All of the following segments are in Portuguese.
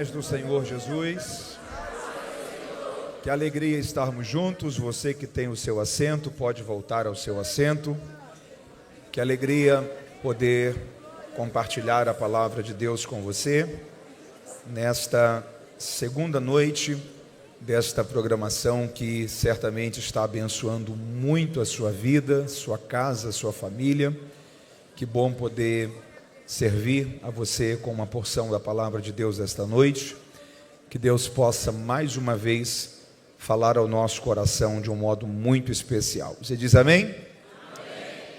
paz do Senhor Jesus. Que alegria estarmos juntos. Você que tem o seu assento, pode voltar ao seu assento. Que alegria poder compartilhar a palavra de Deus com você nesta segunda noite desta programação que certamente está abençoando muito a sua vida, sua casa, sua família. Que bom poder servir a você com uma porção da palavra de Deus esta noite. Que Deus possa mais uma vez falar ao nosso coração de um modo muito especial. Você diz amém? Amém.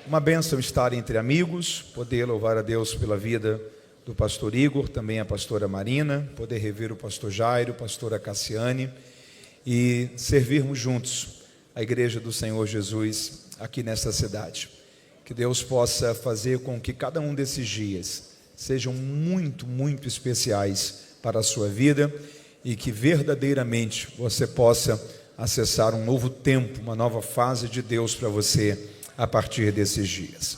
Uma bênção estar entre amigos, poder louvar a Deus pela vida do pastor Igor, também a pastora Marina, poder rever o pastor Jairo, a pastora Cassiane e servirmos juntos a igreja do Senhor Jesus aqui nesta cidade. Que Deus possa fazer com que cada um desses dias sejam muito, muito especiais para a sua vida e que verdadeiramente você possa acessar um novo tempo, uma nova fase de Deus para você a partir desses dias.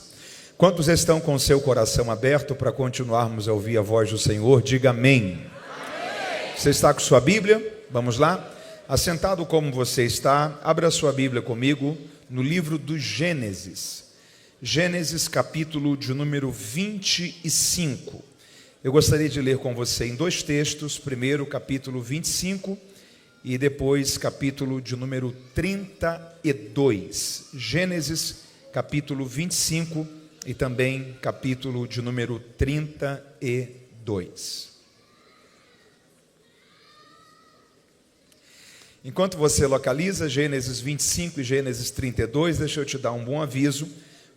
Quantos estão com o seu coração aberto para continuarmos a ouvir a voz do Senhor? Diga amém. Amém. Você está com sua Bíblia? Vamos lá? Assentado como você está, abra sua Bíblia comigo no livro do Gênesis. Gênesis capítulo de número 25. Eu gostaria de ler com você em dois textos, primeiro capítulo 25 e depois capítulo de número 32. Gênesis capítulo 25 e também capítulo de número 32. Enquanto você localiza Gênesis 25 e Gênesis 32, deixa eu te dar um bom aviso.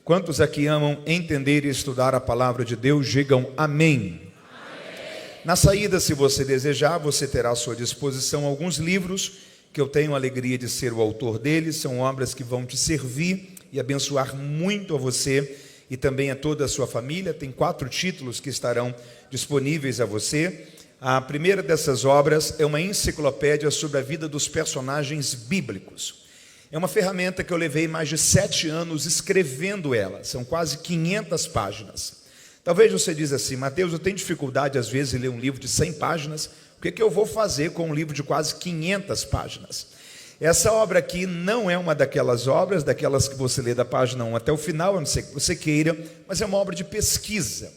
Quantos aqui amam entender e estudar a palavra de Deus, digam amém. Na saída, se você desejar, você terá à sua disposição alguns livros, que eu tenho a alegria de ser o autor deles. São obras que vão te servir e abençoar muito a você e também a toda a sua família. Tem 4 títulos que estarão disponíveis a você. A primeira dessas obras é uma enciclopédia sobre a vida dos personagens bíblicos. É uma ferramenta que eu levei mais de 7 anos escrevendo ela. São quase 500 páginas. Talvez você diz assim: Mateus, eu tenho dificuldade às vezes em ler um livro de 100 páginas. O que eu vou fazer com um livro de quase 500 páginas? Essa obra aqui não é uma daquelas obras, daquelas que você lê da página 1 até o final, a não ser que você queira, mas é uma obra de pesquisa.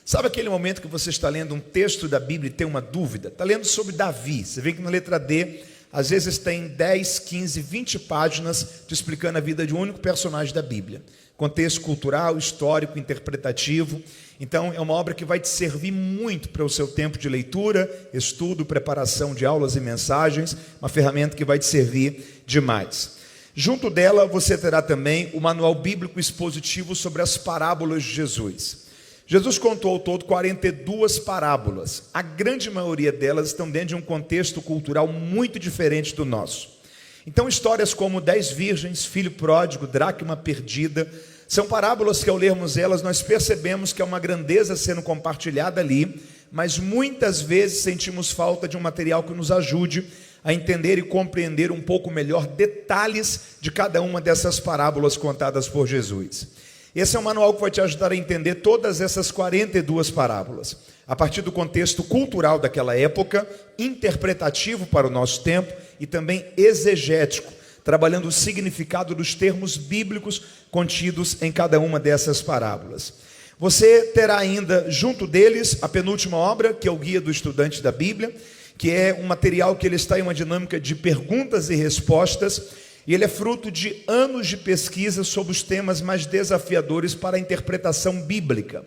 Sabe aquele momento que você está lendo um texto da Bíblia e tem uma dúvida? Está lendo sobre Davi. Você vê que na letra D, às vezes tem 10, 15, 20 páginas te explicando a vida de um único personagem da Bíblia. Contexto cultural, histórico, interpretativo. Então é uma obra que vai te servir muito para o seu tempo de leitura, estudo, preparação de aulas e mensagens. Uma ferramenta que vai te servir demais. Junto dela você terá também o manual bíblico expositivo sobre as parábolas de Jesus. Jesus contou ao todo 42 parábolas. A grande maioria delas estão dentro de um contexto cultural muito diferente do nosso. Então histórias como 10 virgens, filho pródigo, dracma perdida, são parábolas que ao lermos elas nós percebemos que é uma grandeza sendo compartilhada ali, mas muitas vezes sentimos falta de um material que nos ajude a entender e compreender um pouco melhor detalhes de cada uma dessas parábolas contadas por Jesus. Esse é um manual que vai te ajudar a entender todas essas 42 parábolas, a partir do contexto cultural daquela época, interpretativo para o nosso tempo e também exegético, trabalhando o significado dos termos bíblicos contidos em cada uma dessas parábolas. Você terá ainda, junto deles, a penúltima obra, que é o Guia do Estudante da Bíblia, que é um material que ele está em uma dinâmica de perguntas e respostas, e ele é fruto de anos de pesquisa sobre os temas mais desafiadores para a interpretação bíblica.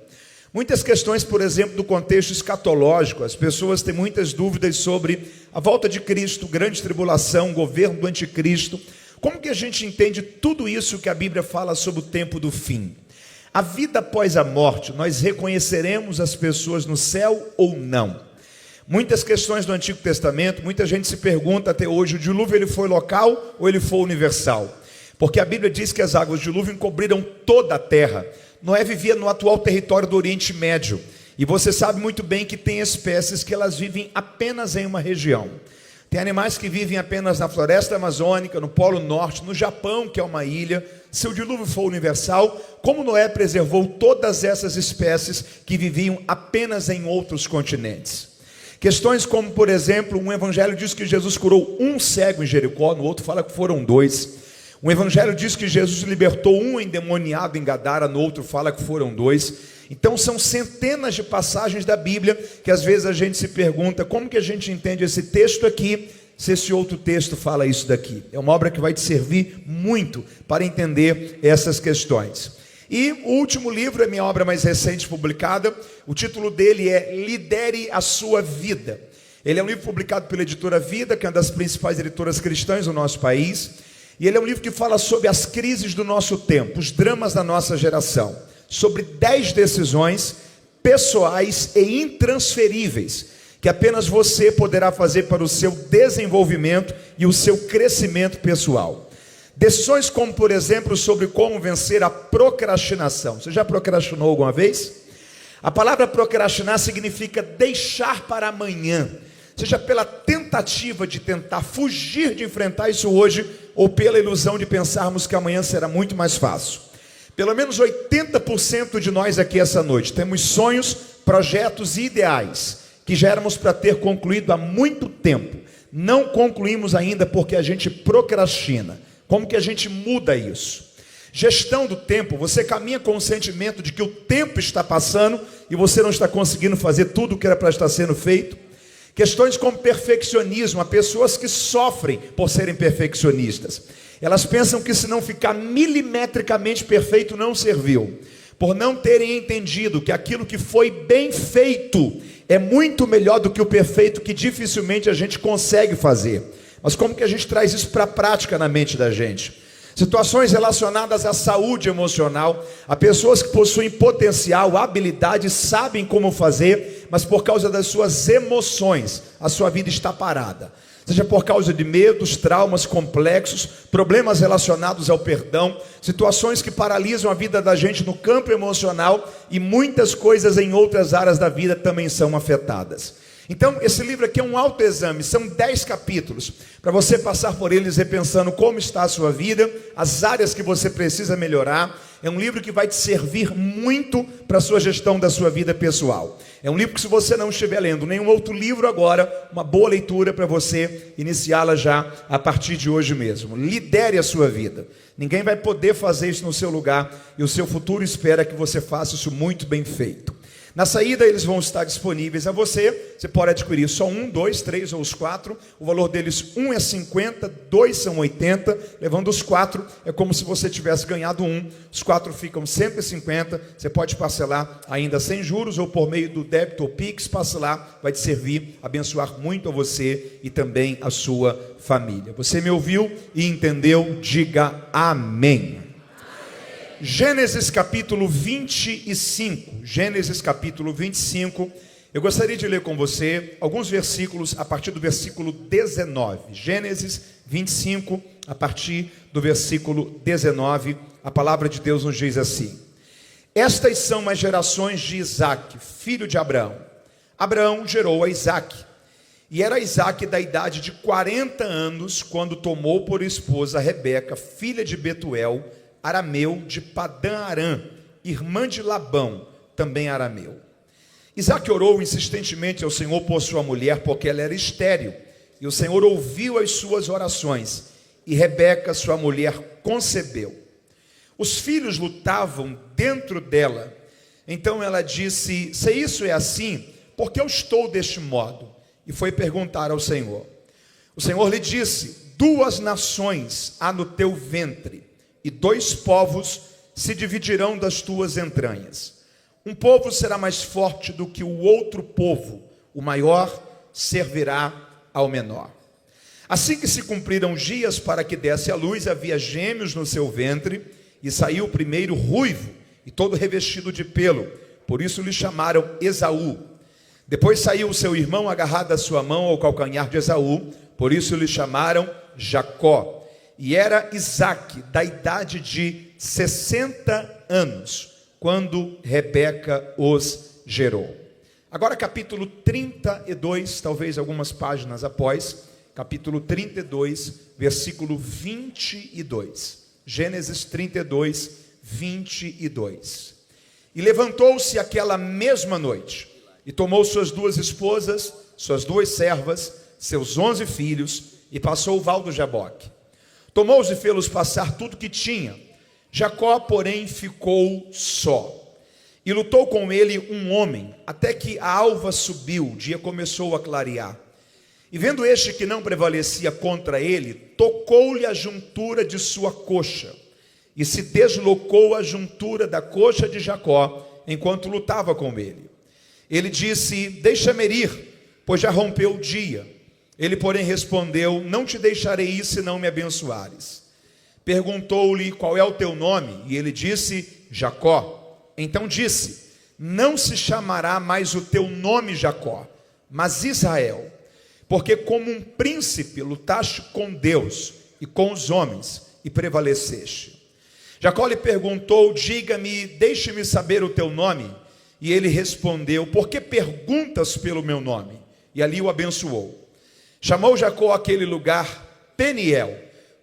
Muitas questões, por exemplo, do contexto escatológico. As pessoas têm muitas dúvidas sobre a volta de Cristo, grande tribulação, governo do anticristo. Como que a gente entende tudo isso que a Bíblia fala sobre o tempo do fim? A vida após a morte, nós reconheceremos as pessoas no céu ou não? Muitas questões do Antigo Testamento, muita gente se pergunta até hoje, o dilúvio ele foi local ou ele foi universal? Porque a Bíblia diz que as águas do dilúvio encobriram toda a terra. Noé vivia no atual território do Oriente Médio. E você sabe muito bem que tem espécies que elas vivem apenas em uma região. Tem animais que vivem apenas na floresta amazônica, no Polo Norte, no Japão, que é uma ilha. Se o dilúvio for universal, como Noé preservou todas essas espécies que viviam apenas em outros continentes? Questões como, por exemplo, um evangelho diz que Jesus curou um cego em Jericó, no outro fala que foram dois. Um evangelho diz que Jesus libertou um endemoniado em Gadara, no outro fala que foram dois. Então são centenas de passagens da Bíblia que às vezes a gente se pergunta como que a gente entende esse texto aqui, se esse outro texto fala isso daqui. É uma obra que vai te servir muito para entender essas questões. E o último livro é minha obra mais recente publicada. O título dele é Lidere a Sua Vida. Ele é um livro publicado pela editora Vida, que é uma das principais editoras cristãs do nosso país. E ele é um livro que fala sobre as crises do nosso tempo, os dramas da nossa geração. Sobre 10 decisões pessoais e intransferíveis que apenas você poderá fazer para o seu desenvolvimento e o seu crescimento pessoal. Decisões como, por exemplo, sobre como vencer a procrastinação. Você já procrastinou alguma vez? A palavra procrastinar significa deixar para amanhã, seja pela tentativa de tentar fugir de enfrentar isso hoje, ou pela ilusão de pensarmos que amanhã será muito mais fácil. Pelo menos 80% de nós aqui essa noite temos sonhos, projetos e ideais que já éramos para ter concluído há muito tempo. Não concluímos ainda porque a gente procrastina. Como que a gente muda isso? Gestão do tempo. Você caminha com o sentimento de que o tempo está passando e você não está conseguindo fazer tudo o que era para estar sendo feito. Questões como perfeccionismo. Há pessoas que sofrem por serem perfeccionistas. Elas pensam que se não ficar milimetricamente perfeito não serviu. Por não terem entendido que aquilo que foi bem feito é muito melhor do que o perfeito, que dificilmente a gente consegue fazer. Mas como que a gente traz isso para a prática na mente da gente? Situações relacionadas à saúde emocional. Há pessoas que possuem potencial, habilidade, sabem como fazer, mas por causa das suas emoções, a sua vida está parada. Seja por causa de medos, traumas complexos, problemas relacionados ao perdão, situações que paralisam a vida da gente no campo emocional e muitas coisas em outras áreas da vida também são afetadas. Então, esse livro aqui é um autoexame, são 10 capítulos, para você passar por eles repensando como está a sua vida, as áreas que você precisa melhorar. É um livro que vai te servir muito para a sua gestão da sua vida pessoal. É um livro que, se você não estiver lendo nenhum outro livro agora, uma boa leitura para você iniciá-la já a partir de hoje mesmo. Lidere a sua vida. Ninguém vai poder fazer isso no seu lugar e o seu futuro espera que você faça isso muito bem feito. Na saída eles vão estar disponíveis a você. Você pode adquirir só 1, 2, 3 ou os 4. O valor deles, 1 é 50, 2 são 80. Levando os 4 é como se você tivesse ganhado 1. Os 4 ficam 150. Você pode parcelar ainda sem juros ou por meio do débito ou Pix. Passe lá, vai te servir, abençoar muito a você e também a sua família. Você me ouviu e entendeu? Diga amém. Gênesis capítulo 25, Gênesis capítulo 25, eu gostaria de ler com você alguns versículos a partir do versículo 19, Gênesis 25, a partir do versículo 19, a palavra de Deus nos diz assim: estas são as gerações de Isaque, filho de Abraão. Abraão gerou a Isaque, e era Isaque da idade de 40 anos, quando tomou por esposa Rebeca, filha de Betuel, arameu de Padã-Arã, irmã de Labão, também arameu. Isaque orou insistentemente ao Senhor por sua mulher, porque ela era estéril, e o Senhor ouviu as suas orações, e Rebeca, sua mulher, concebeu. Os filhos lutavam dentro dela, então ela disse: se isso é assim, por que eu estou deste modo? E foi perguntar ao Senhor. O Senhor lhe disse: 2 nações há no teu ventre, e 2 povos se dividirão das tuas entranhas. Um povo será mais forte do que o outro povo, o maior servirá ao menor. Assim que se cumpriram os dias para que desse à luz, havia gêmeos no seu ventre, e saiu o primeiro ruivo, e todo revestido de pelo, por isso lhe chamaram Esaú. Depois saiu o seu irmão agarrado à sua mão ao calcanhar de Esaú, por isso lhe chamaram Jacó. E era Isaque da idade de 60 anos, quando Rebeca os gerou. Agora capítulo 32, talvez algumas páginas após, capítulo 32, versículo 22. Gênesis 32, 22. E levantou-se aquela mesma noite, e tomou suas 2 esposas, suas 2 servas, seus 11 filhos, e passou o val do Jaboque. Tomou-os e fê-los passar tudo que tinha. Jacó, porém, ficou só. E lutou com ele um homem, até que a alva subiu, o dia começou a clarear. E vendo este que não prevalecia contra ele, tocou-lhe a juntura de sua coxa, e se deslocou a juntura da coxa de Jacó, enquanto lutava com ele. Ele disse: deixa-me ir, pois já rompeu o dia. Ele, porém, respondeu: não te deixarei ir, se não me abençoares. Perguntou-lhe: qual é o teu nome? E ele disse: Jacó. Então disse: não se chamará mais o teu nome Jacó, mas Israel, porque como um príncipe lutaste com Deus e com os homens e prevaleceste. Jacó lhe perguntou: diga-me, deixe-me saber o teu nome. E ele respondeu: por que perguntas pelo meu nome? E ali o abençoou. Chamou Jacó aquele lugar Peniel,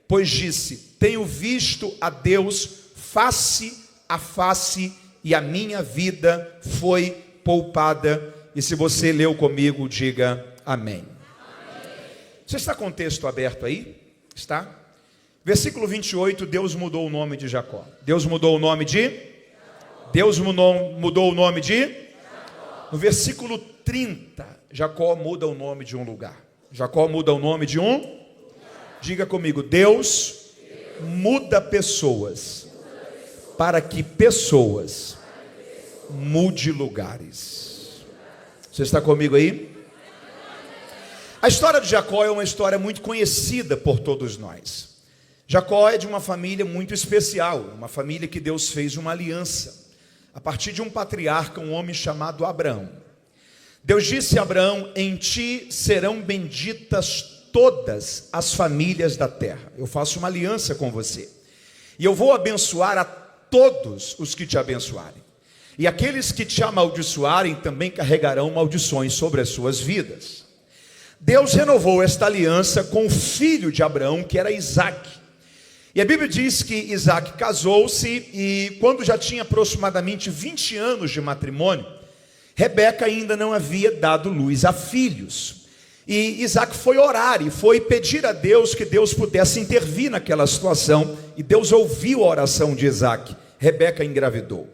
pois disse: tenho visto a Deus face a face, e a minha vida foi poupada. E se você leu comigo, diga amém. Você está com o texto aberto aí? Está? Versículo 28, Deus mudou o nome de Jacó. Deus mudou o nome de? Deus mudou o nome de? No versículo 30, Jacó muda o nome de um lugar. Jacó muda o nome de um? Diga comigo: Deus muda pessoas para que pessoas mude lugares. Você está comigo aí? A história de Jacó é uma história muito conhecida por todos nós. Jacó é de uma família muito especial, uma família que Deus fez uma aliança, a partir de um patriarca, um homem chamado Abraão. Deus disse a Abraão: em ti serão benditas todas as famílias da terra. Eu faço uma aliança com você, e eu vou abençoar a todos os que te abençoarem. E aqueles que te amaldiçoarem também carregarão maldições sobre as suas vidas. Deus renovou esta aliança com o filho de Abraão, que era Isaque. E a Bíblia diz que Isaque casou-se, e quando já tinha aproximadamente 20 anos de matrimônio, Rebeca ainda não havia dado luz a filhos. E Isaque foi orar e foi pedir a Deus que Deus pudesse intervir naquela situação. E Deus ouviu a oração de Isaque. Rebeca engravidou.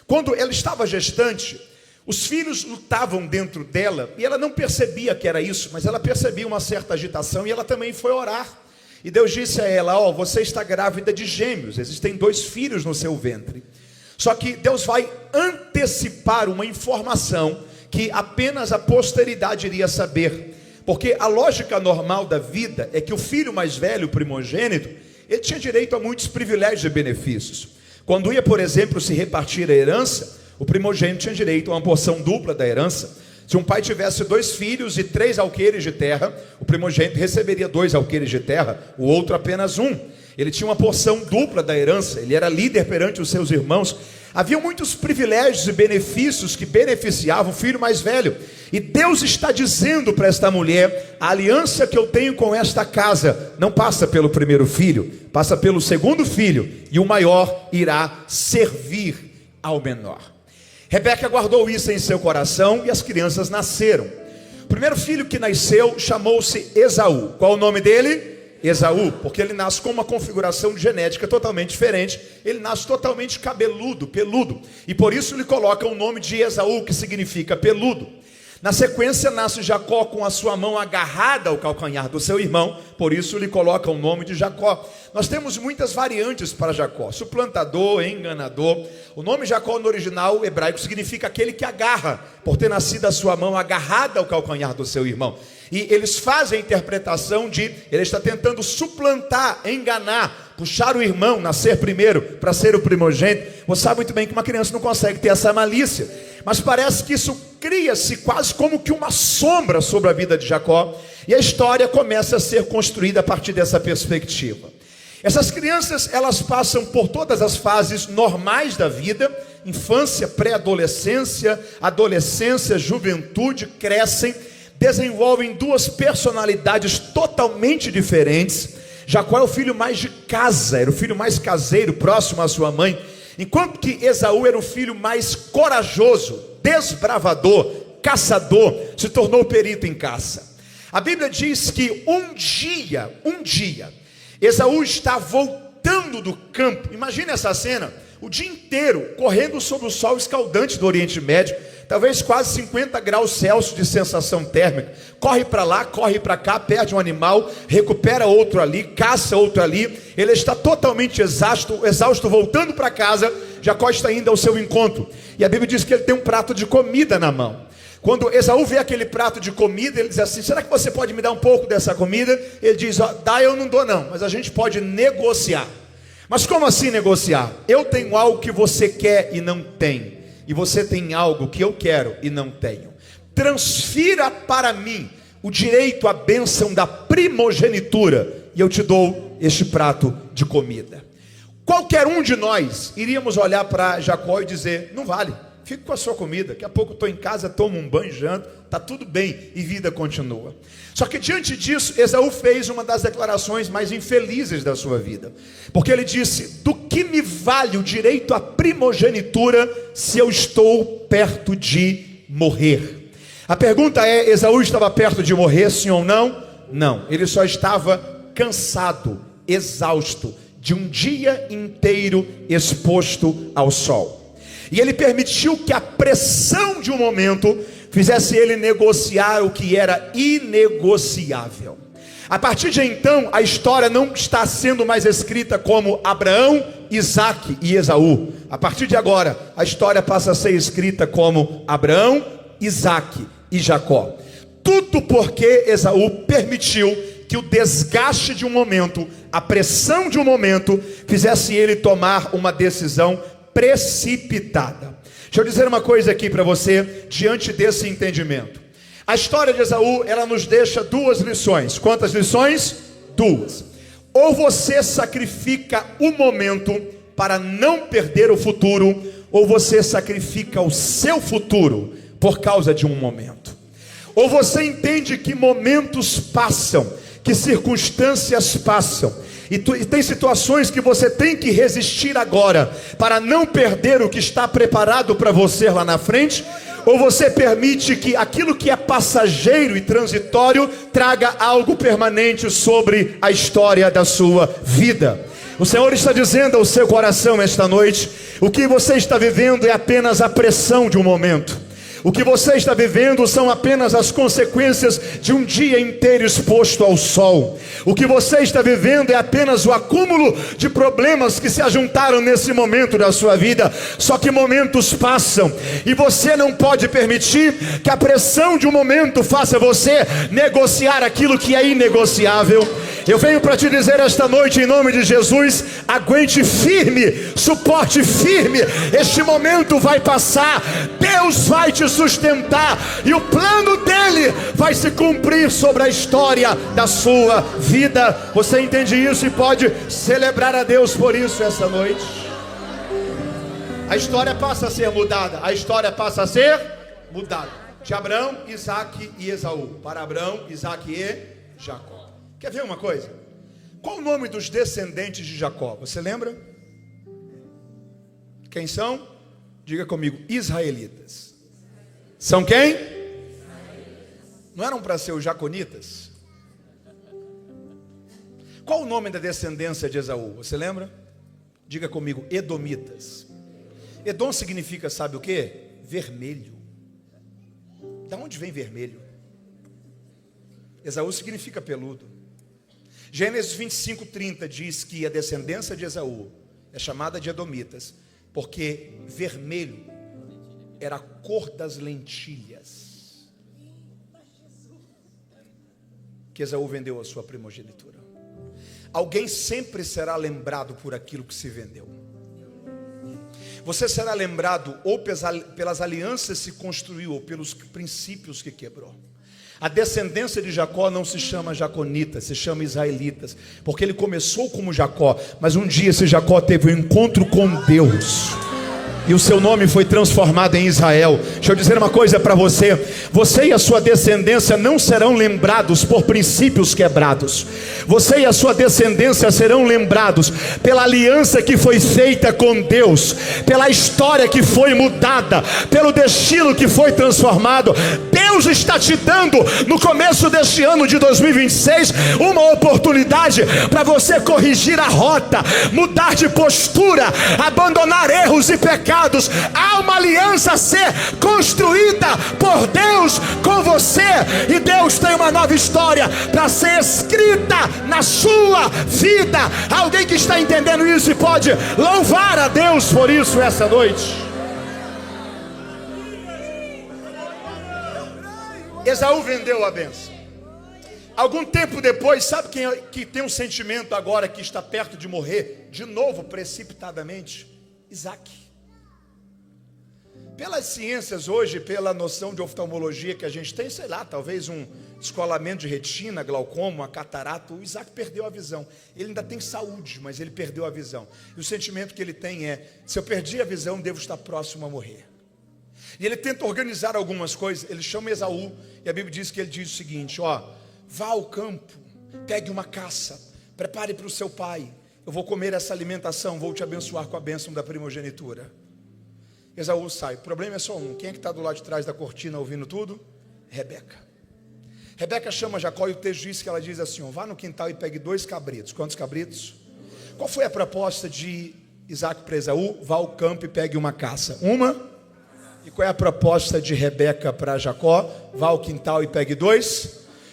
Quando ela estava gestante, os filhos lutavam dentro dela, e ela não percebia que era isso, mas ela percebia uma certa agitação, e ela também foi orar. E Deus disse a ela: ó, você está grávida de gêmeos, existem 2 filhos no seu ventre. Só que Deus vai antecipar uma informação que apenas a posteridade iria saber, porque a lógica normal da vida é que o filho mais velho, o primogênito, ele tinha direito a muitos privilégios e benefícios. Quando ia, por exemplo, se repartir a herança, o primogênito tinha direito a uma porção dupla da herança. Se um pai tivesse 2 filhos e 3 alqueires de terra, o primogênito receberia 2 alqueires de terra, o outro apenas 1. Ele tinha uma porção dupla da herança, ele era líder perante os seus irmãos. Havia muitos privilégios e benefícios que beneficiavam o filho mais velho. E Deus está dizendo para esta mulher: a aliança que eu tenho com esta casa não passa pelo primeiro filho, passa pelo segundo filho, e o maior irá servir ao menor. Rebeca guardou isso em seu coração, e as crianças nasceram. O primeiro filho que nasceu chamou-se Esaú. Qual o nome dele? Esaú, porque ele nasce com uma configuração genética totalmente diferente. Ele nasce totalmente cabeludo, peludo, e por isso lhe coloca o nome de Esaú, que significa peludo. Na sequência nasce Jacó com a sua mão agarrada ao calcanhar do seu irmão, por isso lhe coloca o nome de Jacó. Nós temos muitas variantes para Jacó: suplantador, enganador. O nome Jacó no original hebraico significa aquele que agarra, por ter nascido a sua mão agarrada ao calcanhar do seu irmão. E eles fazem a interpretação de ele está tentando suplantar, enganar, puxar o irmão, nascer primeiro para ser o primogênito. Você sabe muito bem que uma criança não consegue ter essa malícia, mas parece que isso cria-se quase como que uma sombra sobre a vida de Jacó, e a história começa a ser construída a partir dessa perspectiva. Essas crianças, elas passam por todas as fases normais da vida: infância, pré-adolescência, adolescência, juventude, crescem, desenvolvem 2 personalidades totalmente diferentes. Jacó é o filho mais de casa, era o filho mais caseiro, próximo à sua mãe, enquanto que Esaú era o filho mais corajoso, desbravador, caçador, se tornou perito em caça. A Bíblia diz que um dia, Esaú está voltando do campo. Imagine essa cena, o dia inteiro correndo sob o sol escaldante do Oriente Médio, talvez quase 50 graus Celsius de sensação térmica. Corre para lá, corre para cá, perde um animal, recupera outro ali, caça outro ali. Ele está totalmente exausto, voltando para casa. Jacó está indo ao seu encontro, e a Bíblia diz que ele tem um prato de comida na mão. Quando Esaú vê aquele prato de comida, ele diz assim: será que você pode me dar um pouco dessa comida? Ele diz: dá, eu não dou não, mas a gente pode negociar. Mas como assim negociar? Eu tenho algo que você quer e não tem, e você tem algo que eu quero e não tenho. Transfira para mim o direito à bênção da primogenitura, e eu te dou este prato de comida. Qualquer um de nós iríamos olhar para Jacó e dizer: não vale, fique com a sua comida, daqui a pouco estou em casa, tomo um banho, janto, está tudo bem, e vida continua. Só que diante disso, Esaú fez uma das declarações mais infelizes da sua vida, porque ele disse: do que me vale o direito à primogenitura se eu estou perto de morrer? A pergunta é: Esaú estava perto de morrer, sim ou não? Não, ele só estava cansado, exausto, de um dia inteiro exposto ao sol. E ele permitiu que a pressão de um momento fizesse ele negociar o que era inegociável. A partir de então, a história não está sendo mais escrita como Abraão, Isaque e Esaú. A partir de agora, a história passa a ser escrita como Abraão, Isaque e Jacó. Tudo porque Esaú permitiu que o desgaste de um momento, a pressão de um momento, fizesse ele tomar uma decisão precipitada. Deixa eu dizer uma coisa aqui para você, diante desse entendimento. A história de Esaú, ela nos deixa duas lições. Quantas lições? Duas. Ou você sacrifica o momento para não perder o futuro, ou você sacrifica o seu futuro por causa de um momento. Ou você entende que momentos passam, que circunstâncias passam, e tem situações que você tem que resistir agora, para não perder o que está preparado para você lá na frente. Ou você permite que aquilo que é passageiro e transitório traga algo permanente sobre a história da sua vida. O Senhor está dizendo ao seu coração esta noite: o que você está vivendo é apenas a pressão de um momento. O que você está vivendo são apenas as consequências de um dia inteiro exposto ao sol. O que você está vivendo é apenas o acúmulo de problemas que se ajuntaram nesse momento da sua vida. Só que momentos passam, e você não pode permitir que a pressão de um momento faça você negociar aquilo que é inegociável. Eu venho para te dizer esta noite, em nome de Jesus: aguente firme, suporte firme. Este momento vai passar, Deus vai te sustentar, e o plano dele vai se cumprir sobre a história da sua vida. Você entende isso e pode celebrar a Deus por isso essa noite. A história passa a ser mudada. A história passa a ser mudada. De Abraão, Isaque e Esaú para Abraão, Isaque e Jacó. Quer ver uma coisa? Qual o nome dos descendentes de Jacó? Você lembra? Quem são? Diga comigo: israelitas. São quem? Não eram para ser os jaconitas? Qual o nome da descendência de Esaú? Você lembra? Diga comigo: edomitas. Edom significa, sabe o que? Vermelho. Da onde vem vermelho? Esaú significa peludo. Gênesis 25:30 diz que a descendência de Esaú é chamada de edomitas, porque vermelho era a cor das lentilhas que Esaú vendeu a sua primogenitura. Alguém sempre será lembrado por aquilo que se vendeu. Você será lembrado ou pelas alianças que se construiu, ou pelos princípios que quebrou. A descendência de Jacó não se chama jaconitas, se chama israelitas, porque ele começou como Jacó, mas um dia esse Jacó teve um encontro com Deus. e o seu nome foi transformado em Israel. Deixa eu dizer uma coisa para você: você e a sua descendência não serão lembrados por princípios quebrados. Você e a sua descendência serão lembrados pela aliança que foi feita com Deus, pela história que foi mudada, pelo destino que foi transformado. Deus está te dando no começo deste ano de 2026 uma oportunidade para você corrigir a rota, mudar de postura, abandonar erros e pecados. Há uma aliança a ser construída por Deus com você, e Deus tem uma nova história para ser escrita na sua vida. Alguém que está entendendo isso e pode louvar a Deus por isso essa noite? Esaú vendeu a bênção. Algum tempo depois, sabe quem que tem um sentimento agora que está perto de morrer de novo precipitadamente? Isaac. Pelas ciências hoje, pela noção de oftalmologia que a gente tem, sei lá, talvez um descolamento de retina, glaucoma, uma catarata, o Isaac perdeu a visão. Ele ainda tem saúde, mas ele perdeu a visão. E o sentimento que ele tem é: se eu perdi a visão, devo estar próximo a morrer. E ele tenta organizar algumas coisas. Ele chama Esaú, e a Bíblia diz que ele diz o seguinte: ó, vá ao campo, pegue uma caça, prepare para o seu pai, eu vou comer essa alimentação, vou te abençoar com a bênção da primogenitura. Esaú sai. O problema é só um: quem é que está do lado de trás da cortina ouvindo tudo? Rebeca. Rebeca chama Jacó, e o texto diz que ela diz assim: ó, vá no quintal e pegue 2 cabritos. Quantos cabritos? Qual foi a proposta de Isaac para Esaú? Vá ao campo e pegue uma caça. Uma. E qual é a proposta de Rebeca para Jacó? Vá ao quintal e pegue 2.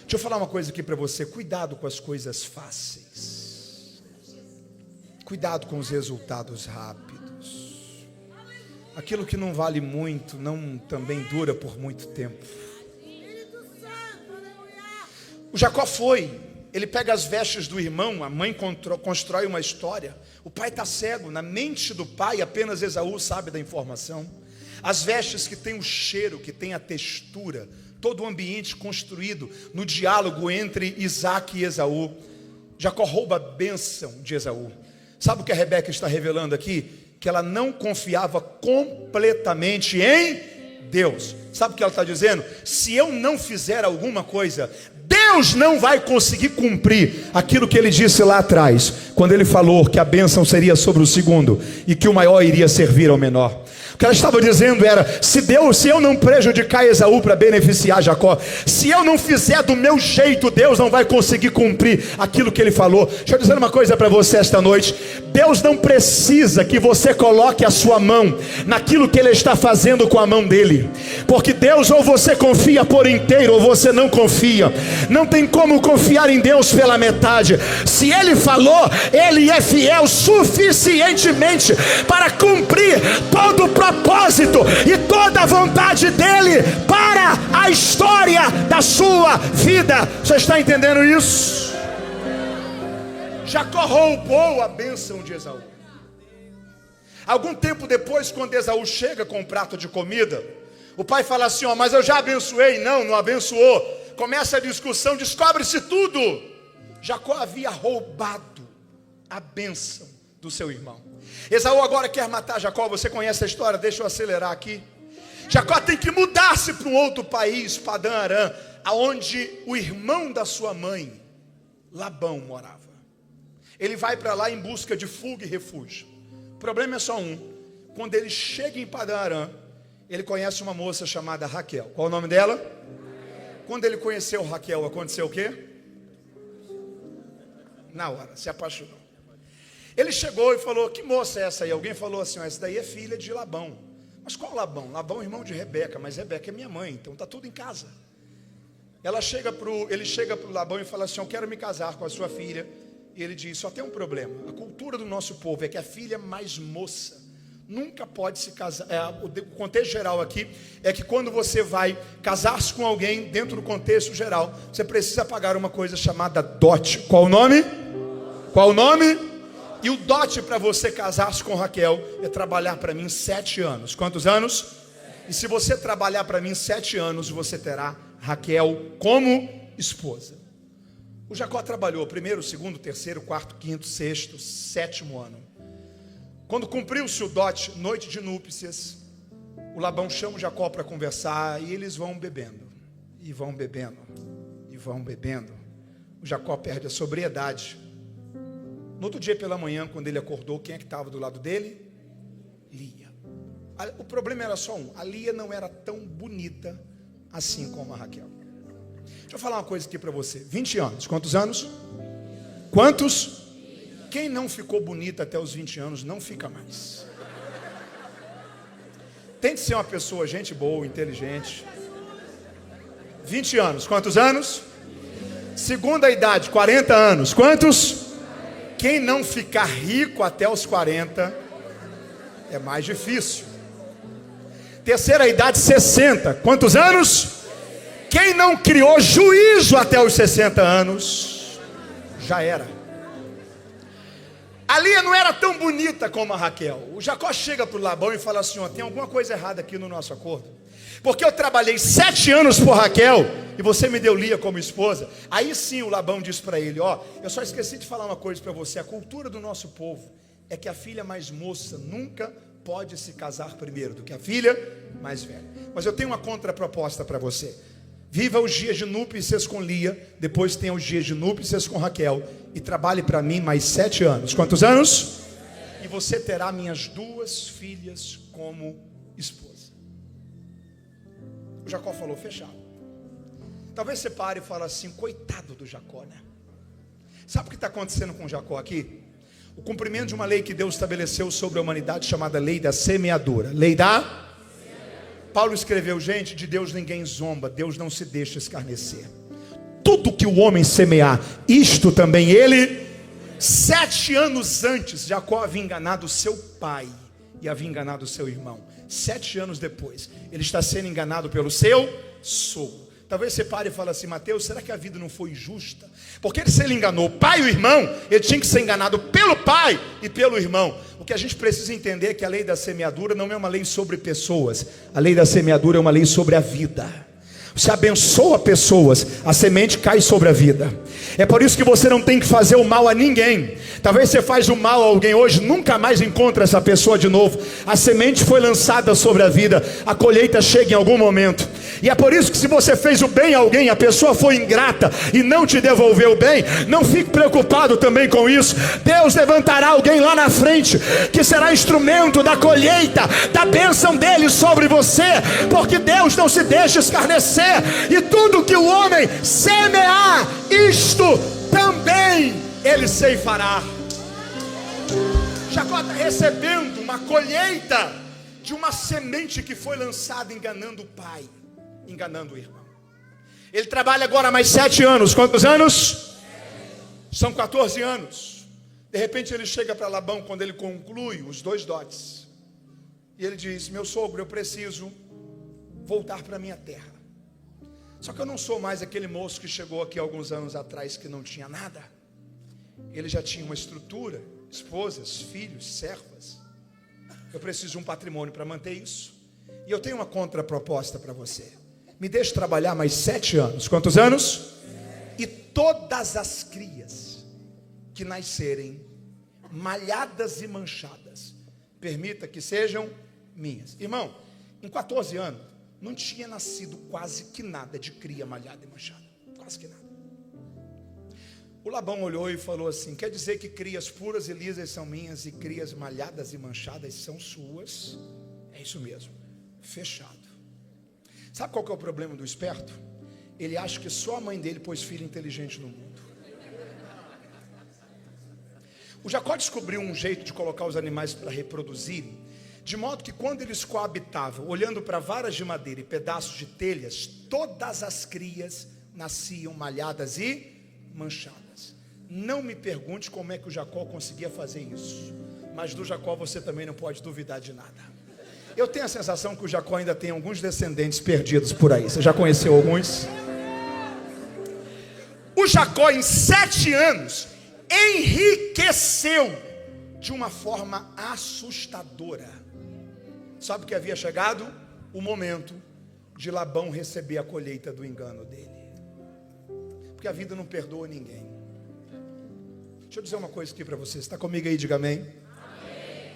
Deixa eu falar uma coisa aqui para você: cuidado com as coisas fáceis, cuidado com os resultados rápidos. Aquilo que não vale muito não também dura por muito tempo. O Jacó foi, ele pega as vestes do irmão, a mãe constrói uma história. O pai está cego, na mente do pai apenas Esaú sabe da informação. As vestes que tem o cheiro, que tem a textura, todo o ambiente construído no diálogo entre Isaac e Esaú. Jacó rouba a bênção de Esaú. Sabe o que a Rebeca está revelando aqui? Que ela não confiava completamente em Deus. Sabe o que ela está dizendo? Se eu não fizer alguma coisa, Deus não vai conseguir cumprir aquilo que ele disse lá atrás, quando ele falou que a bênção seria sobre o segundo e que o maior iria servir ao menor. O que ela estava dizendo era: se eu não prejudicar Esaú para beneficiar Jacó, se eu não fizer do meu jeito, Deus não vai conseguir cumprir aquilo que ele falou. Deixa eu dizer uma coisa para você esta noite: Deus não precisa que você coloque a sua mão naquilo que ele está fazendo com a mão dele, porque Deus, ou você confia por inteiro ou você não confia. Não tem como confiar em Deus pela metade. Se ele falou, ele é fiel suficientemente para cumprir todo o propósito e toda a vontade dele para a história da sua vida. Você está entendendo isso? Jacó roubou a bênção de Esaú. Algum tempo depois, quando Esaú chega com um prato de comida, o pai fala assim: ó, mas eu já abençoei. Não abençoou. Começa a discussão, descobre-se tudo. Jacó havia roubado a bênção do seu irmão. Esaú agora quer matar Jacó. Você conhece a história? Deixa eu acelerar aqui. Jacó tem que mudar-se para um outro país, Padã Arã, aonde o irmão da sua mãe, Labão, morava. Ele vai para lá em busca de fuga e refúgio. O problema é só um: quando ele chega em Padã Arã, ele conhece uma moça chamada Raquel. Qual o nome dela? Quando ele conheceu Raquel, aconteceu o quê? Na hora, se apaixonou. Ele chegou e falou: que moça é essa aí? Alguém falou assim: essa daí é filha de Labão. Mas qual Labão? Labão é irmão de Rebeca, mas Rebeca é minha mãe, então está tudo em casa. Ele chega para o Labão e fala assim: eu quero me casar com a sua filha. E ele diz: só tem um problema. A cultura do nosso povo é que a filha mais moça nunca pode se casar. O contexto geral aqui é que quando você vai casar-se com alguém, dentro do contexto geral, você precisa pagar uma coisa chamada dote. Qual o nome? Qual o nome? E o dote para você casar-se com Raquel é trabalhar para mim 7 anos. Quantos anos? E se você trabalhar para mim 7 anos, você terá Raquel como esposa. O Jacó trabalhou primeiro, segundo, terceiro, quarto, quinto, sexto, sétimo ano. Quando cumpriu-se o dote, noite de núpcias, o Labão chama o Jacó para conversar e eles vão bebendo, e vão bebendo, e vão bebendo. O Jacó perde a sobriedade. No outro dia pela manhã, quando ele acordou, quem é que estava do lado dele? Lia. O problema era só um: a Lia não era tão bonita assim como a Raquel. Deixa eu falar uma coisa aqui para você. 20 anos, quantos anos? Quantos? Quem não ficou bonita até os 20 anos, não fica mais. Tente ser uma pessoa, gente boa, inteligente. 20 anos, quantos anos? Segunda idade, 40 anos, quantos? Quem não ficar rico até os 40, é mais difícil. Terceira idade, 60, quantos anos? Quem não criou juízo até os 60 anos, já era. A Lia não era tão bonita como a Raquel. O Jacó chega para o Labão e fala assim: ó, tem alguma coisa errada aqui no nosso acordo. Porque eu trabalhei 7 anos por Raquel e você me deu Lia como esposa. Aí sim o Labão diz para ele: ó, eu só esqueci de falar uma coisa para você. A cultura do nosso povo é que a filha mais moça nunca pode se casar primeiro do que a filha mais velha. Mas eu tenho uma contraproposta para você. Viva os dias de núpcias com Lia, depois tenha os dias de núpcias com Raquel, e trabalhe para mim mais 7 anos. Quantos anos? E você terá minhas 2 filhas como esposa. O Jacó falou: fechado. Talvez você pare e fale assim: coitado do Jacó, né? Sabe o que está acontecendo com o Jacó aqui? O cumprimento de uma lei que Deus estabeleceu sobre a humanidade, chamada lei da semeadura. Lei da... Paulo escreveu: gente, de Deus ninguém zomba, Deus não se deixa escarnecer. Tudo que o homem semear, isto também ele. 7 anos antes, Jacó havia enganado seu pai e havia enganado seu irmão. 7 anos depois, ele está sendo enganado pelo seu sogro. Talvez você pare e fale assim: Mateus, será que a vida não foi injusta? Porque se ele enganou o pai e o irmão, ele tinha que ser enganado pelo pai e pelo irmão. O que a gente precisa entender é que a lei da semeadura não é uma lei sobre pessoas. A lei da semeadura é uma lei sobre a vida. Você abençoa pessoas, a semente cai sobre a vida. É por isso que você não tem que fazer o mal a ninguém. Talvez você faz o mal a alguém hoje, nunca mais encontra essa pessoa de novo. A semente foi lançada sobre a vida, a colheita chega em algum momento. E é por isso que se você fez o bem a alguém, a pessoa foi ingrata e não te devolveu o bem, não fique preocupado também com isso. Deus levantará alguém lá na frente, que será instrumento da colheita, da bênção dele sobre você. Porque Deus não se deixa escarnecer. E tudo que o homem semear, isto também ele ceifará. Jacó está recebendo uma colheita de uma semente que foi lançada enganando o pai, enganando o irmão. Ele trabalha agora mais 7 anos. Quantos anos? São 14 anos. De repente ele chega para Labão, quando ele conclui os 2 dotes, e ele diz: meu sogro, eu preciso voltar para minha terra. Só que eu não sou mais aquele moço que chegou aqui alguns anos atrás que não tinha nada. Ele já tinha uma estrutura, esposas, filhos, servas. Eu preciso de um patrimônio para manter isso. E eu tenho uma contraproposta para você. Me deixe trabalhar mais 7 anos. Quantos anos? E todas as crias que nascerem malhadas e manchadas, permita que sejam minhas. Irmão, em 14 anos não tinha nascido quase que nada de cria malhada e manchada. Quase que nada. O Labão olhou e falou assim: quer dizer que crias puras e lisas são minhas e crias malhadas e manchadas são suas? É isso mesmo. Fechado. Sabe qual que é o problema do esperto? Ele acha que só a mãe dele pôs filho inteligente no mundo. O Jacó descobriu um jeito de colocar os animais para reproduzirem, de modo que quando eles coabitavam, olhando para varas de madeira e pedaços de telhas, todas as crias nasciam malhadas e manchadas. Não me pergunte como é que o Jacó conseguia fazer isso, mas do Jacó você também não pode duvidar de nada. Eu tenho a sensação que o Jacó ainda tem alguns descendentes perdidos por aí. Você já conheceu alguns? O Jacó, em 7 anos, enriqueceu de uma forma assustadora. Sabe o que havia chegado? O momento de Labão receber a colheita do engano dele. Porque a vida não perdoa ninguém. Deixa eu dizer uma coisa aqui para você. Você está comigo aí? Diga amém. Amém.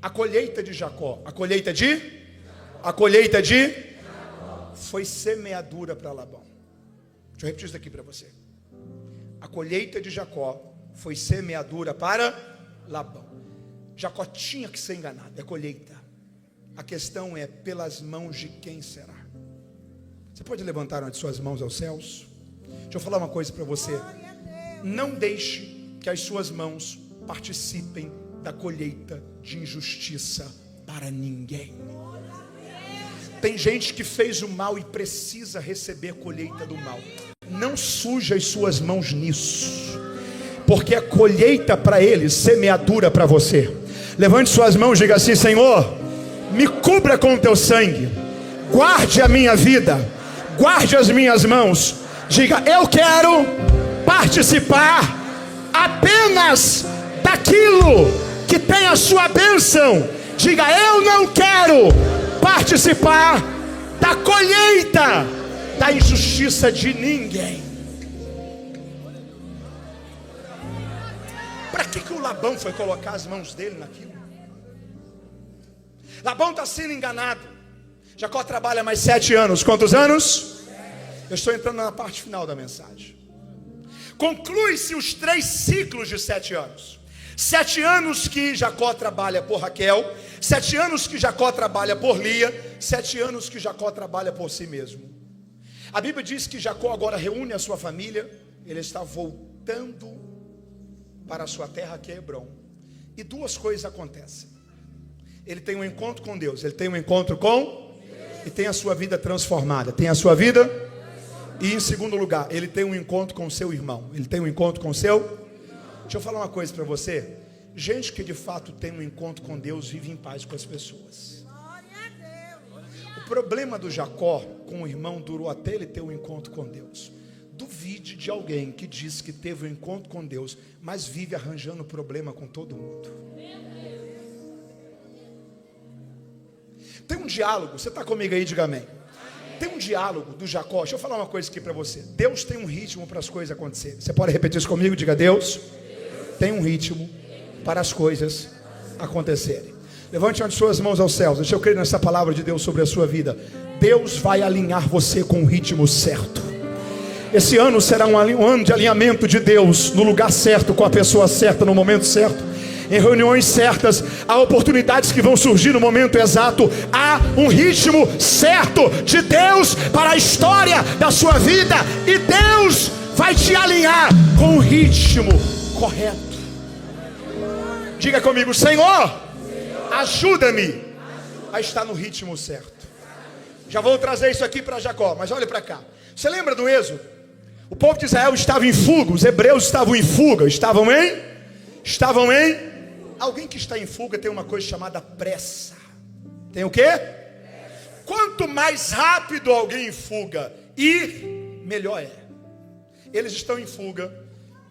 A colheita de Jacó, a colheita de foi semeadura para Labão. Deixa eu repetir isso aqui para você. A colheita de Jacó foi semeadura para Labão. Jacó tinha que ser enganado, é colheita. A questão é, pelas mãos de quem será? Você pode levantar uma de suas mãos aos céus? Deixa eu falar uma coisa para você. Não deixe que as suas mãos participem da colheita de injustiça para ninguém. Tem gente que fez o mal e precisa receber a colheita do mal. Não suje as suas mãos nisso, porque a colheita para eles, semeadura para você. Levante suas mãos e diga assim: Senhor, me cubra com o teu sangue, guarde a minha vida, guarde as minhas mãos. Diga: eu quero participar apenas daquilo que tem a sua bênção. Diga: eu não quero participar da colheita da injustiça de ninguém. Para que o Labão foi colocar as mãos dele naquilo? Labão está sendo enganado. Jacó trabalha mais 7 anos. Quantos anos? Eu estou entrando na parte final da mensagem. Conclui-se os 3 ciclos de 7 anos. 7 anos que Jacó trabalha por Raquel, 7 anos que Jacó trabalha por Lia, 7 anos que Jacó trabalha por si mesmo. A Bíblia diz que Jacó agora reúne a sua família. Ele está voltando para a sua terra, que é Hebrom. E 2 coisas acontecem. Ele tem um encontro com Deus. Ele tem um encontro com e tem a sua vida transformada. Tem a sua vida. E em segundo lugar, ele tem um encontro com o seu irmão. Ele tem um encontro com o seu. Deixa eu falar uma coisa para você. Gente que de fato tem um encontro com Deus vive em paz com as pessoas. O problema do Jacó com o irmão durou até ele ter um encontro com Deus. Duvide de alguém que diz que teve um encontro com Deus, mas vive arranjando problema com todo mundo. Tem um diálogo, você está comigo aí, diga amém. Tem um diálogo do Jacó. Deixa eu falar uma coisa aqui para você. Deus tem um ritmo para as coisas acontecerem. Você pode repetir isso comigo? Diga: Deus tem um ritmo para as coisas acontecerem. Levante as suas mãos aos céus. Deixa eu crer nessa palavra de Deus sobre a sua vida. Deus vai alinhar você com o ritmo certo. Esse ano será um ano de alinhamento de Deus no lugar certo, com a pessoa certa, no momento certo, em reuniões certas. Há oportunidades que vão surgir no momento exato. Há um ritmo certo de Deus para a história da sua vida, e Deus vai te alinhar com o ritmo correto. Diga comigo: Senhor, ajuda-me a estar no ritmo certo. Já vou trazer isso aqui para Jacó, mas olha para cá. Você lembra do Êxodo? O povo de Israel estava em fuga, os hebreus estavam em fuga. Estavam em? Alguém que está em fuga tem uma coisa chamada pressa. Tem o quê? Quanto mais rápido alguém em fuga ir, melhor é. Eles estão em fuga.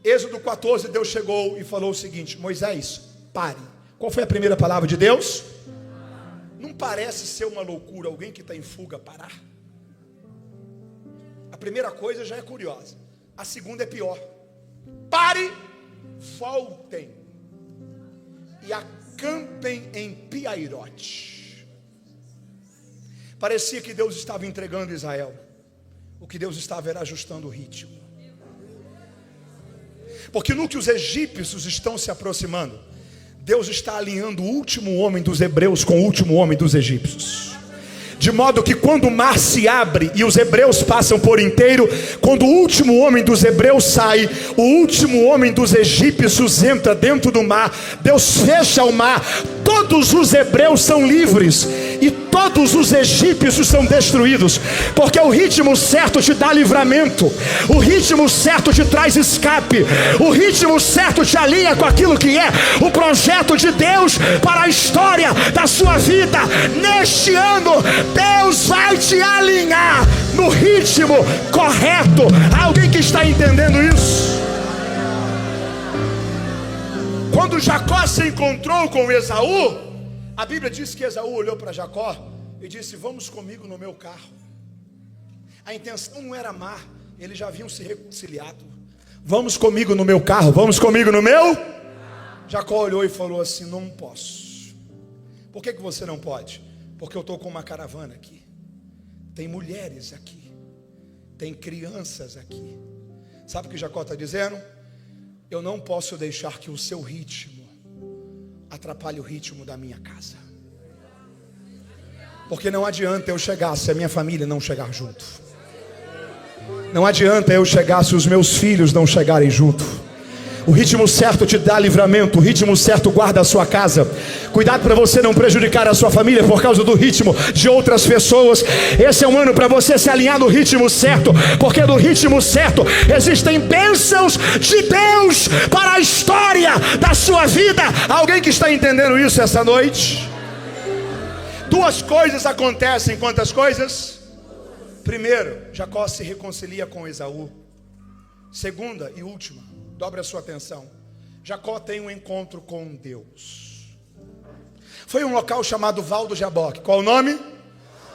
Êxodo 14, Deus chegou e falou o seguinte: Moisés, pare. Qual foi a primeira palavra de Deus? Não parece ser uma loucura alguém que está em fuga parar? A primeira coisa já é curiosa. A segunda é pior. Pare, voltem e acampem em Piairote. Parecia que Deus estava entregando Israel. O que Deus estava era ajustando o ritmo. Porque no que os egípcios estão se aproximando, Deus está alinhando o último homem dos hebreus com o último homem dos egípcios. De modo que quando o mar se abre e os hebreus passam por inteiro, quando o último homem dos hebreus sai, o último homem dos egípcios entra dentro do mar. Deus fecha o mar, todos os hebreus são livres e todos os egípcios são destruídos. Porque o ritmo certo te dá livramento, o ritmo certo te traz escape, o ritmo certo te alinha com aquilo que é o projeto de Deus para a história da sua vida. Neste ano, Deus vai te alinhar no ritmo correto. Alguém que está entendendo isso? Quando Jacó se encontrou com Esaú, a Bíblia diz que Esaú olhou para Jacó e disse: vamos comigo no meu carro. A intenção não era amar, eles já haviam se reconciliado. Vamos comigo no meu carro, vamos comigo no meu. Jacó olhou e falou assim: não posso. Por que você não pode? Porque eu estou com uma caravana aqui. Tem mulheres aqui. Tem crianças aqui. Sabe o que Jacó está dizendo? Eu não posso deixar que o seu ritmo atrapalhe o ritmo da minha casa. Porque não adianta eu chegar se a minha família não chegar junto. Não adianta eu chegar se os meus filhos não chegarem junto. O ritmo certo te dá livramento. O ritmo certo guarda a sua casa. Cuidado para você não prejudicar a sua família por causa do ritmo de outras pessoas. Esse é um ano para você se alinhar no ritmo certo, porque no ritmo certo existem bênçãos de Deus para a história da sua vida. Alguém que está entendendo isso essa noite? Duas coisas acontecem. Quantas coisas? Primeiro, Jacó se reconcilia com Esaú. Segunda e última, dobre a sua atenção. Jacó tem um encontro com Deus. Foi um local chamado Val do Jaboque. Qual o nome?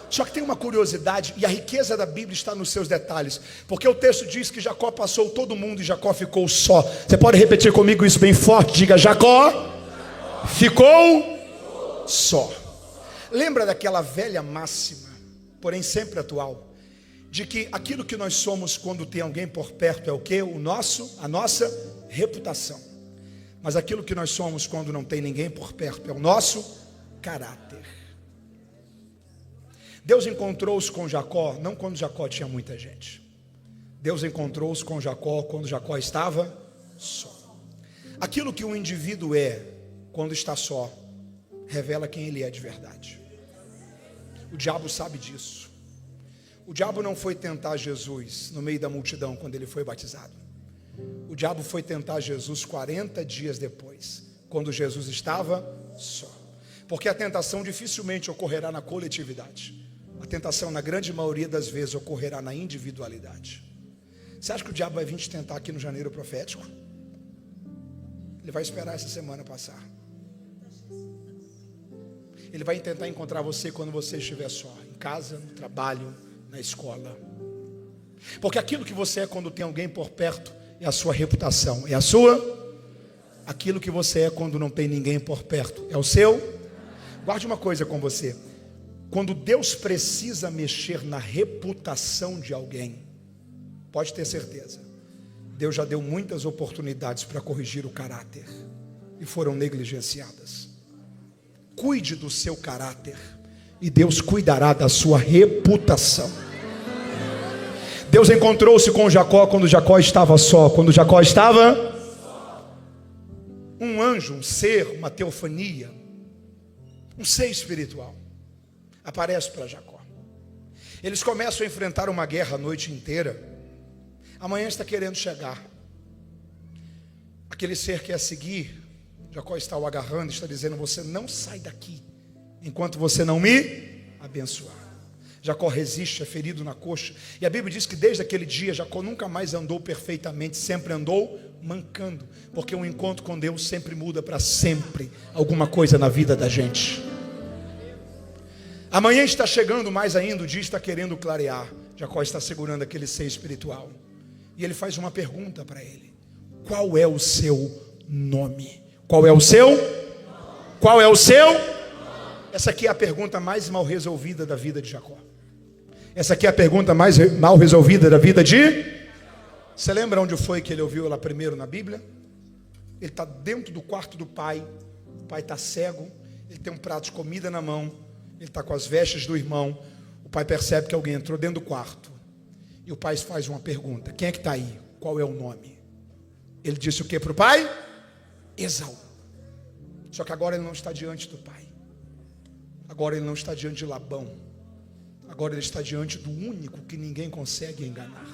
Só que tem uma curiosidade, e a riqueza da Bíblia está nos seus detalhes. Porque o texto diz que Jacó passou todo mundo e Jacó ficou só. Você pode repetir comigo isso bem forte? Diga: Jacó ficou só. Lembra daquela velha máxima, porém sempre atual, de que aquilo que nós somos quando tem alguém por perto é o quê? A nossa reputação. Mas aquilo que nós somos quando não tem ninguém por perto é o nosso caráter. Deus encontrou-se com Jacó, não quando Jacó tinha muita gente. Deus encontrou-se com Jacó quando Jacó estava só. Aquilo que um indivíduo é quando está só, revela quem ele é de verdade. O diabo sabe disso. O diabo não foi tentar Jesus no meio da multidão quando ele foi batizado. O diabo foi tentar Jesus 40 dias depois, quando Jesus estava só. Porque a tentação dificilmente ocorrerá na coletividade. A tentação, na grande maioria das vezes, ocorrerá na individualidade. Você acha que o diabo vai vir te tentar aqui no janeiro profético? Ele vai esperar essa semana passar. Ele vai tentar encontrar você quando você estiver só, em casa, no trabalho, na escola. Porque aquilo que você é quando tem alguém por perto é a sua reputação, é a sua. Aquilo que você é quando não tem ninguém por perto é o seu. Guarde uma coisa com você: quando Deus precisa mexer na reputação de alguém, pode ter certeza, Deus já deu muitas oportunidades para corrigir o caráter e foram negligenciadas. Cuide do seu caráter e Deus cuidará da sua reputação. Deus encontrou-se com Jacó quando Jacó estava só. Quando Jacó estava um anjo, um ser, uma teofania, um ser espiritual aparece para Jacó. Eles começam a enfrentar uma guerra a noite inteira. Amanhã está querendo chegar. Aquele ser quer seguir. Jacó está o agarrando, está dizendo: você não sai daqui enquanto você não me abençoar. Jacó resiste, é ferido na coxa. E a Bíblia diz que desde aquele dia Jacó nunca mais andou perfeitamente, sempre andou mancando. Porque um encontro com Deus sempre muda para sempre alguma coisa na vida da gente. Amanhã está chegando mais ainda, o dia está querendo clarear. Jacó está segurando aquele ser espiritual. E ele faz uma pergunta para ele: qual é o seu nome? Qual é o seu? Qual é o seu? Essa aqui é a pergunta mais mal resolvida da vida de Jacó. Essa aqui é a pergunta mais mal resolvida da vida de... Você lembra onde foi que ele ouviu ela primeiro na Bíblia? Ele está dentro do quarto do pai. O pai está cego. Ele tem um prato de comida na mão. Ele está com as vestes do irmão. O pai percebe que alguém entrou dentro do quarto. E o pai faz uma pergunta: quem é que está aí? Qual é o nome? Ele disse o que para o pai? Esaú. Só que agora ele não está diante do pai. Agora ele não está diante de Labão. Agora ele está diante do único que ninguém consegue enganar.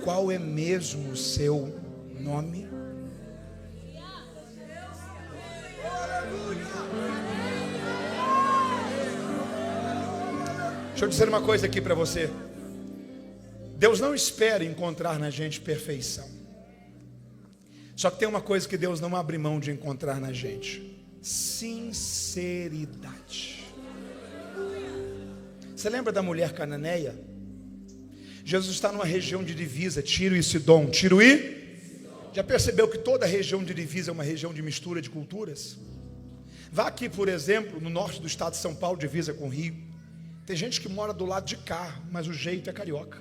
Qual é mesmo o seu nome? Deixa eu dizer uma coisa aqui para você. Deus não espera encontrar na gente perfeição. Só que tem uma coisa que Deus não abre mão de encontrar na gente: sinceridade. Você lembra da mulher cananeia? Jesus está numa região de divisa, Tiro e Sidom. Tiro e? Já percebeu que toda região de divisa é uma região de mistura de culturas? Vá aqui, por exemplo, no norte do estado de São Paulo, divisa com o Rio. Tem gente que mora do lado de cá, mas o jeito é carioca.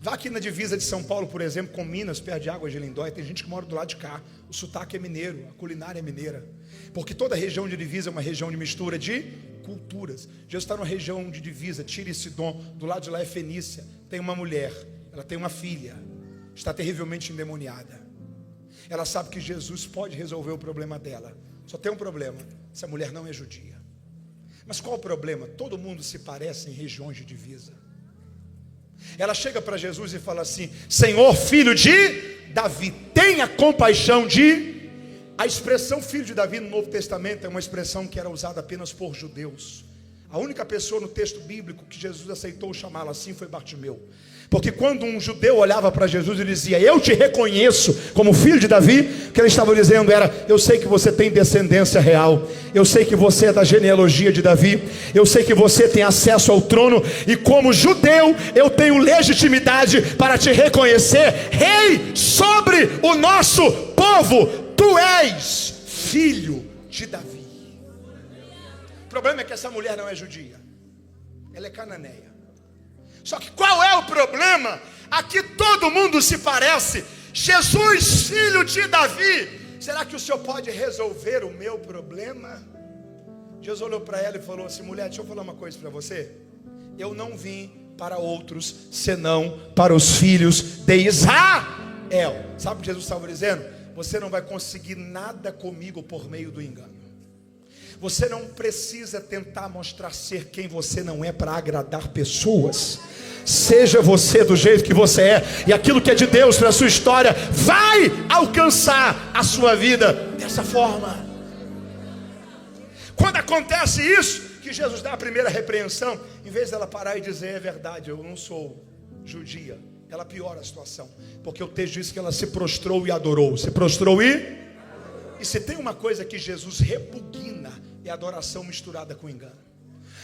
Vá aqui na divisa de São Paulo, por exemplo, com Minas, perto de Águas de Lindóia. Tem gente que mora do lado de cá. O sotaque é mineiro, a culinária é mineira. Porque toda região de divisa é uma região de mistura de culturas. Jesus está numa região de divisa, Tiro e Sidom. Do lado de lá é Fenícia. Tem uma mulher, ela tem uma filha, está terrivelmente endemoniada. Ela sabe que Jesus pode resolver o problema dela. Só tem um problema: essa mulher não é judia. Mas qual o problema? Todo mundo se parece em regiões de divisa. Ela chega para Jesus e fala assim: Senhor, filho de Davi, tenha compaixão de... A expressão filho de Davi no Novo Testamento é uma expressão que era usada apenas por judeus. A única pessoa no texto bíblico que Jesus aceitou chamá-la assim foi Bartimeu. Porque quando um judeu olhava para Jesus e dizia: eu te reconheço como filho de Davi, o que ele estava dizendo era: eu sei que você tem descendência real, eu sei que você é da genealogia de Davi, eu sei que você tem acesso ao trono, e como judeu eu tenho legitimidade para te reconhecer rei sobre o nosso povo. Tu és filho de Davi. O problema é que essa mulher não é judia, ela é cananeia. Só que qual é o problema? Aqui todo mundo se parece. Jesus, filho de Davi, será que o Senhor pode resolver o meu problema? Jesus olhou para ela e falou assim: mulher, deixa eu falar uma coisa para você. Eu não vim para outros, senão para os filhos de Israel. Sabe o que Jesus estava dizendo? Você não vai conseguir nada comigo por meio do engano. Você não precisa tentar mostrar ser quem você não é para agradar pessoas. Seja você do jeito que você é, e aquilo que é de Deus para a sua história vai alcançar a sua vida dessa forma. Quando acontece isso, que Jesus dá a primeira repreensão, em vez dela parar e dizer: é verdade, eu não sou judia, ela piora a situação, porque o texto diz que ela se prostrou e adorou. Se prostrou e se tem uma coisa que Jesus repugna, é adoração misturada com engano.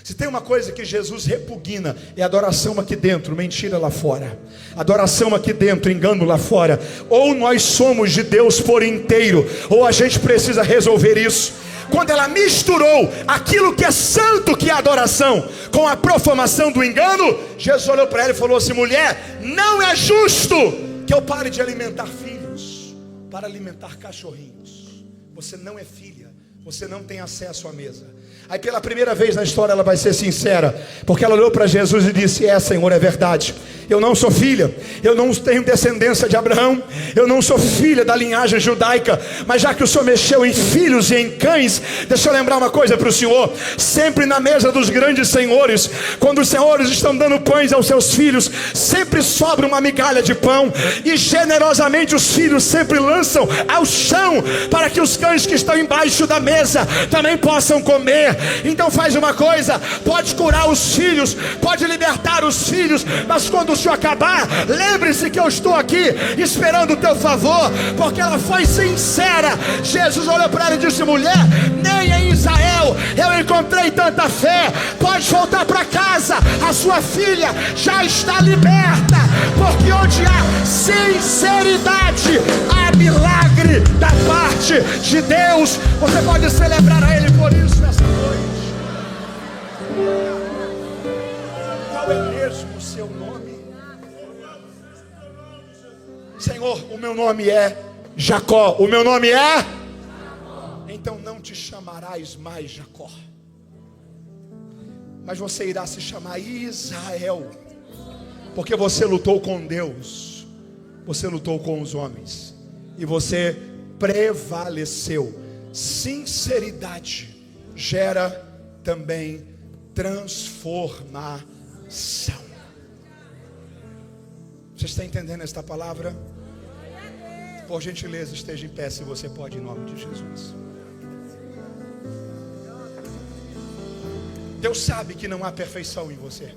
Se tem uma coisa que Jesus repugna, é adoração aqui dentro, mentira lá fora. Adoração aqui dentro, engano lá fora. Ou nós somos de Deus por inteiro, ou a gente precisa resolver isso. Quando ela misturou aquilo que é santo, que é adoração, com a profanação do engano, Jesus olhou para ela e falou assim: mulher, não é justo que eu pare de alimentar filhos para alimentar cachorrinhos. Você não é filha, você não tem acesso à mesa. Aí pela primeira vez na história ela vai ser sincera, porque ela olhou para Jesus e disse: é, Senhor, é verdade, eu não sou filha, eu não tenho descendência de Abraão, eu não sou filha da linhagem judaica, mas já que o Senhor mexeu em filhos e em cães, deixa eu lembrar uma coisa para o Senhor: sempre na mesa dos grandes senhores, quando os senhores estão dando pães aos seus filhos, sempre sobra uma migalha de pão, e generosamente os filhos sempre lançam ao chão, para que os cães que estão embaixo da mesa também possam comer. Então faz uma coisa: pode curar os filhos, pode libertar os filhos, mas quando o Senhor acabar, lembre-se que eu estou aqui esperando o teu favor, porque ela foi sincera. Jesus olhou para ela e disse: mulher, nem em Israel eu encontrei tanta fé, pode voltar para casa, a sua filha já está liberta, porque onde há sinceridade, há milagre da parte de Deus. Você pode celebrar a Ele por isso nessa noite. Qual é mesmo o seu nome? Senhor, o meu nome é Jacó. O meu nome é? Então não te chamarás mais Jacó, mas você irá se chamar Israel, porque você lutou com Deus, você lutou com os homens, e você prevaleceu. Sinceridade gera também transformação. Você está entendendo esta palavra? Por gentileza, esteja em pé se você pode, em nome de Jesus. Deus sabe que não há perfeição em você,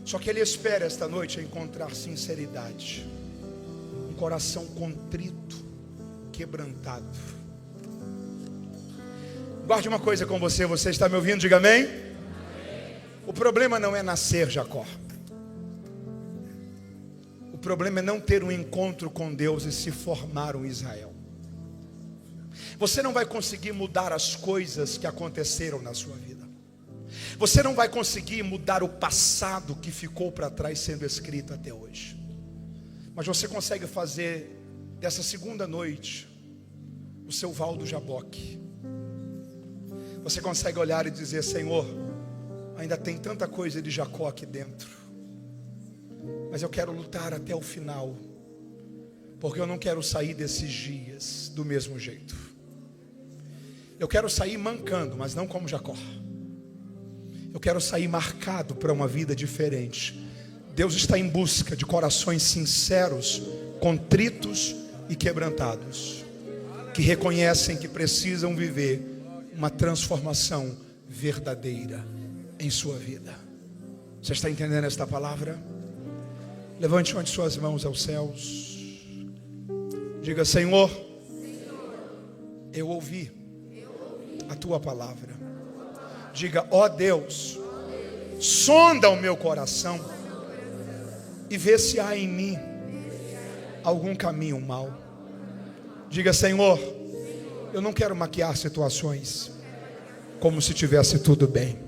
só que Ele espera esta noite encontrar sinceridade, um coração contrito, quebrantado. Guarde uma coisa com você. Você está me ouvindo? Diga amém. O problema não é nascer Jacó. O problema é não ter um encontro com Deus e se formar um Israel. Você não vai conseguir mudar as coisas que aconteceram na sua vida. Você não vai conseguir mudar o passado que ficou para trás sendo escrito até hoje. Mas você consegue fazer dessa segunda noite o seu val do Jaboque. Você consegue olhar e dizer: Senhor, ainda tem tanta coisa de Jacó aqui dentro, mas eu quero lutar até o final, porque eu não quero sair desses dias do mesmo jeito. Eu quero sair mancando, mas não como Jacó. Eu quero sair marcado para uma vida diferente. Deus está em busca de corações sinceros, contritos e quebrantados, que reconhecem que precisam viver uma transformação verdadeira em sua vida. Você está entendendo esta palavra? Levante uma de suas mãos aos céus. Diga: Senhor, eu ouvi a tua palavra. Diga: ó Deus, sonda o meu coração e vê se há em mim algum caminho mau. Diga: Senhor, eu não quero maquiar situações como se tivesse tudo bem.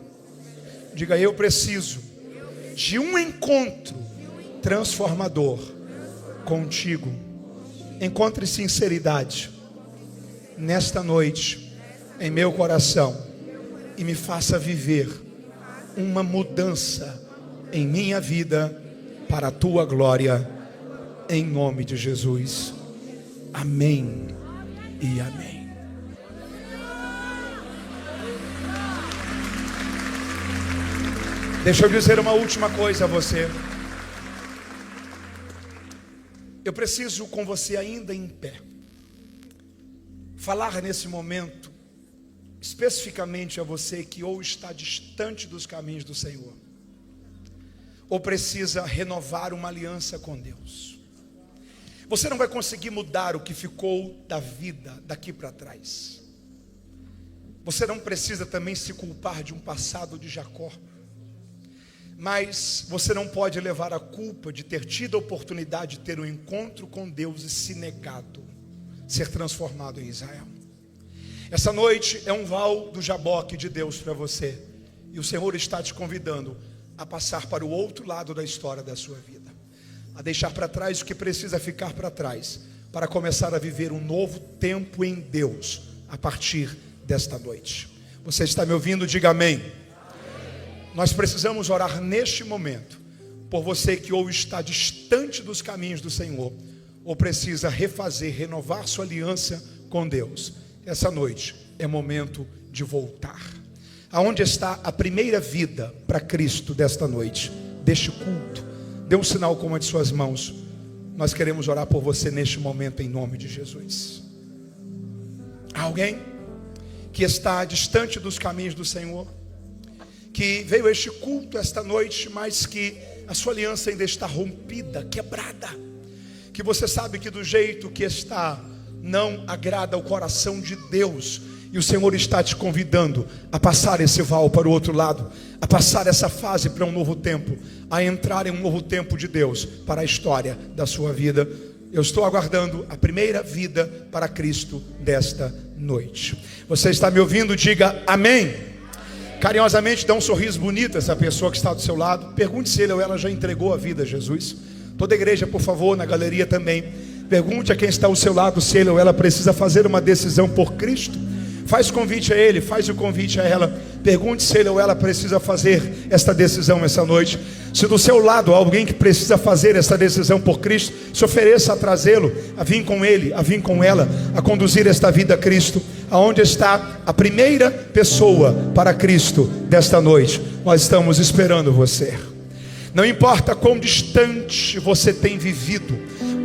Diga: eu preciso de um encontro transformador contigo. Encontre sinceridade nesta noite em meu coração e me faça viver uma mudança em minha vida para a tua glória, em nome de Jesus. Amém e amém. Deixa eu dizer uma última coisa a você. Eu preciso, com você ainda em pé, falar nesse momento especificamente a você que ou está distante dos caminhos do Senhor, ou precisa renovar uma aliança com Deus. Você não vai conseguir mudar o que ficou da vida daqui para trás. Você não precisa também se culpar de um passado de Jacó, mas você não pode levar a culpa de ter tido a oportunidade de ter um encontro com Deus e se negado, ser transformado em Israel. Essa noite é um val do Jaboque de Deus para você, e o Senhor está te convidando a passar para o outro lado da história da sua vida, a deixar para trás o que precisa ficar para trás, para começar a viver um novo tempo em Deus, a partir desta noite. Você está me ouvindo? Diga amém. Nós precisamos orar neste momento por você que ou está distante dos caminhos do Senhor, ou precisa refazer, renovar sua aliança com Deus. Essa noite é momento de voltar. Aonde está a primeira vida para Cristo desta noite, deste culto? Dê um sinal com uma de suas mãos. Nós queremos orar por você neste momento em nome de Jesus. Há alguém que está distante dos caminhos do Senhor, que veio a este culto esta noite, mas que a sua aliança ainda está rompida, quebrada, que você sabe que do jeito que está não agrada ao coração de Deus, e o Senhor está te convidando a passar esse val para o outro lado, a passar essa fase para um novo tempo, a entrar em um novo tempo de Deus para a história da sua vida. Eu estou aguardando a primeira vida para Cristo desta noite. Você está me ouvindo? Diga amém. Carinhosamente dá um sorriso bonito a essa pessoa que está do seu lado. Pergunte se ele ou ela já entregou a vida a Jesus. Toda a igreja, por favor, na galeria também, pergunte a quem está ao seu lado se ele ou ela precisa fazer uma decisão por Cristo. Faz convite a ele, faz o convite a ela. Pergunte se ele ou ela precisa fazer esta decisão essa noite. Se do seu lado há alguém que precisa fazer essa decisão por Cristo, se ofereça a trazê-lo, a vir com ele, a vir com ela, a conduzir esta vida a Cristo. Aonde está a primeira pessoa para Cristo desta noite? Nós estamos esperando você. Não importa quão distante você tem vivido,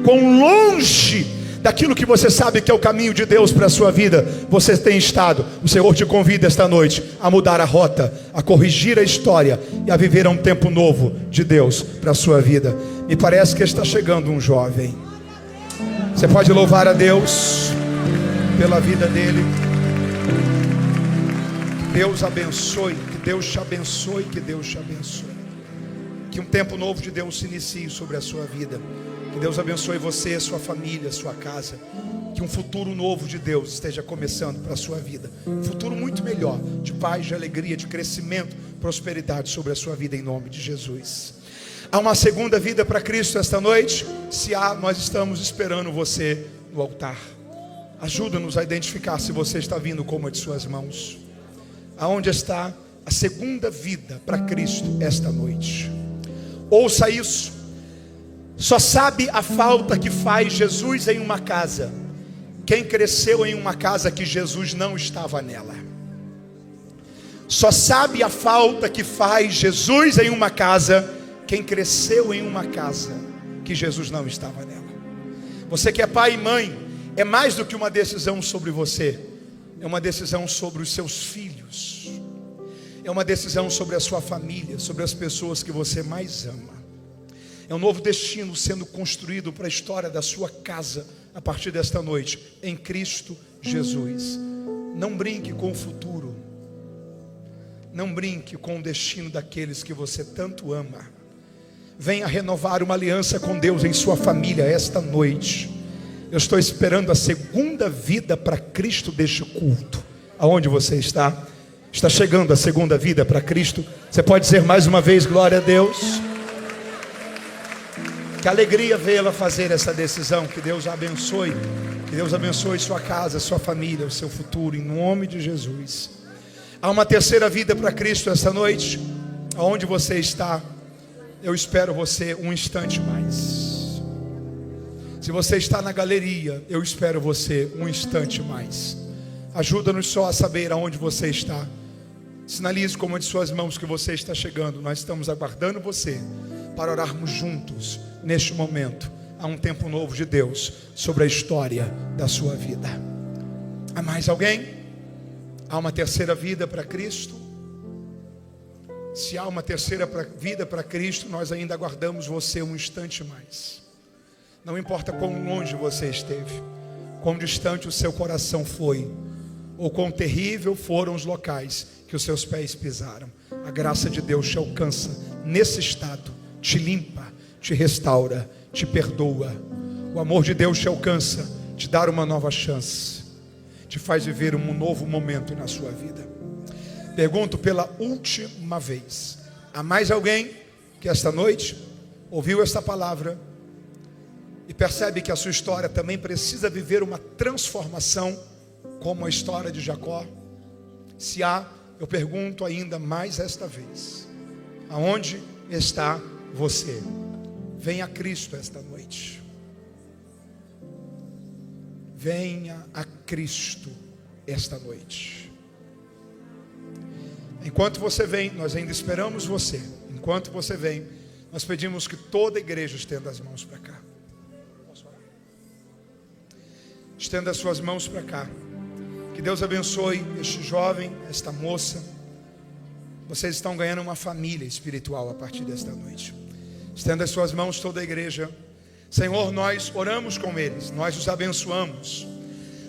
quão longe daquilo que você sabe que é o caminho de Deus para a sua vida você tem estado, o Senhor te convida esta noite a mudar a rota, a corrigir a história e a viver um tempo novo de Deus para a sua vida. Me parece que está chegando um jovem. Você pode louvar a Deus pela vida dele. Que Deus abençoe, que Deus te abençoe, que Deus te abençoe. Que um tempo novo de Deus se inicie sobre a sua vida. Que Deus abençoe você, sua família, sua casa. que um futuro novo de Deus esteja começando para a sua vida. Um futuro muito melhor, de paz, de alegria, de crescimento, prosperidade sobre a sua vida, em nome de Jesus. Há uma segunda vida para Cristo esta noite? Se há, nós estamos esperando você no altar. Ajuda-nos a identificar se você está vindo com uma de suas mãos. Aonde está a segunda vida para Cristo esta noite? Ouça isso. Só sabe a falta que faz Jesus em uma casa quem cresceu em uma casa que Jesus não estava nela. Só sabe a falta que faz Jesus em uma casa quem cresceu em uma casa que Jesus não estava nela. Você que é pai e mãe, é mais do que uma decisão sobre você, é uma decisão sobre os seus filhos, é uma decisão sobre a sua família, sobre as pessoas que você mais ama. É um novo destino sendo construído para a história da sua casa a partir desta noite, em Cristo Jesus. Não brinque com o futuro, não brinque com o destino daqueles que você tanto ama. Venha renovar uma aliança com Deus em sua família esta noite. Eu estou esperando a segunda vida para Cristo deste culto. Aonde você está? Está chegando a segunda vida para Cristo? Você pode dizer mais uma vez, glória a Deus? Que alegria vê-la fazer essa decisão. Que Deus a abençoe. Que Deus abençoe sua casa, sua família, o seu futuro, em nome de Jesus. Há uma terceira vida para Cristo esta noite. Aonde você está? Eu espero você um instante mais. Se você está na galeria, eu espero você um instante mais. Ajuda-nos só a saber aonde você está. Sinalize com uma de suas mãos que você está chegando. Nós estamos aguardando você para orarmos juntos neste momento. Há um tempo novo de Deus sobre a história da sua vida. Há mais alguém? Há uma terceira vida para Cristo? Se há uma terceira vida para Cristo, nós ainda aguardamos você um instante mais. Não importa quão longe você esteve, quão distante o seu coração foi, ou quão terrível foram os locais que os seus pés pisaram. A graça de Deus te alcança nesse estado, te limpa, te restaura, te perdoa. O amor de Deus te alcança, te dá uma nova chance, te faz viver um novo momento na sua vida. Pergunto pela última vez: há mais alguém que esta noite ouviu esta palavra e percebe que a sua história também precisa viver uma transformação, como a história de Jacó? Se há, eu pergunto ainda mais esta vez: aonde está você? Venha a Cristo esta noite. Venha a Cristo esta noite. Enquanto você vem, nós ainda esperamos você. Enquanto você vem, nós pedimos que toda a igreja estenda as mãos para cá. Estenda as suas mãos para cá. Que Deus abençoe este jovem, esta moça. Vocês estão ganhando uma família espiritual a partir desta noite. Estenda as suas mãos, toda a igreja. Senhor, nós oramos com eles, nós os abençoamos.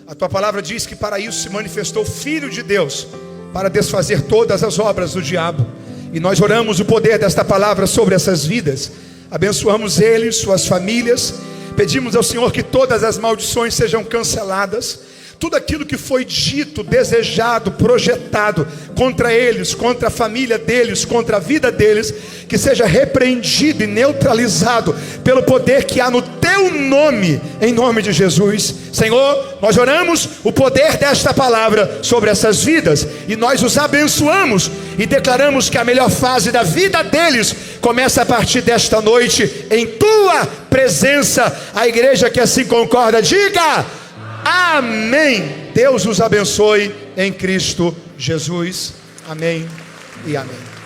A tua palavra diz que para isso se manifestou o Filho de Deus, para desfazer todas as obras do diabo. E nós oramos o poder desta palavra sobre essas vidas. Abençoamos eles, suas famílias. Pedimos ao Senhor que todas as maldições sejam canceladas. Tudo aquilo que foi dito, desejado, projetado contra eles, contra a família deles, contra a vida deles, que seja repreendido e neutralizado pelo poder que há no teu nome, em nome de Jesus. Senhor, nós oramos o poder desta palavra sobre essas vidas, e nós os abençoamos e declaramos que a melhor fase da vida deles começa a partir desta noite, em tua presença. A igreja que assim concorda, diga amém. Deus os abençoe em Cristo Jesus. Amém e amém.